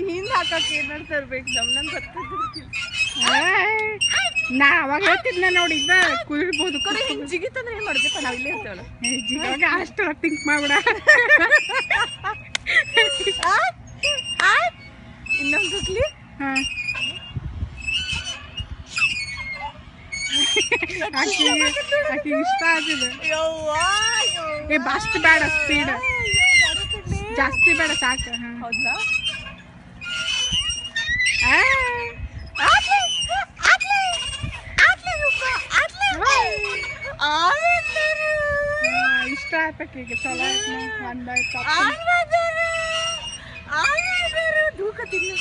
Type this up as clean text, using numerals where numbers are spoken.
ಹಿಂದ್ ಹಾಕಕ್ಕೆ ಏನಾರು ತರ್ಬೇಕು ನಮ್ಗೆ ಗೊತ್ತಿರ್ತೀವಿ. ನಾ ಅವಾಗ ಹೇಳ್ತಿದ್ನ ನೋಡಿದ್ದ ಕುದಿರ್ಬೋದು ಕಡೆ ಹಿಂಗ್ ಜಿಗಿತಂದ್ರೆ ಏನ್ ಮಾಡಿದೆಪ್ಪ ನಾವ್ ಇಲ್ಲೇ ಇರ್ತೇವಲ್ಲ. ಜಿಗಾಗ ಅಷ್ಟೆಲ್ಲ ಥಿಂಕ್ ಮಾಡ್ಬಿಡ. ಇನ್ನೊಂದು ಹೋಗ್ಲಿ. ಆಕಿ ಇಷ್ಟ ಆಗಿದೆ. ಅಷ್ಟು ಬೇಡ ಸ್ಪೀಡ್ ಜಾಸ್ತಿ ಬೇಡ ಸಾಕು. ಹೌದಾ ಇಷ್ಟ ಆಯ್ತಕ್ಕೆ ಈಗ ಚಲೋ ಆಯ್ತು. ಧೂಕ ತಿನ್ನು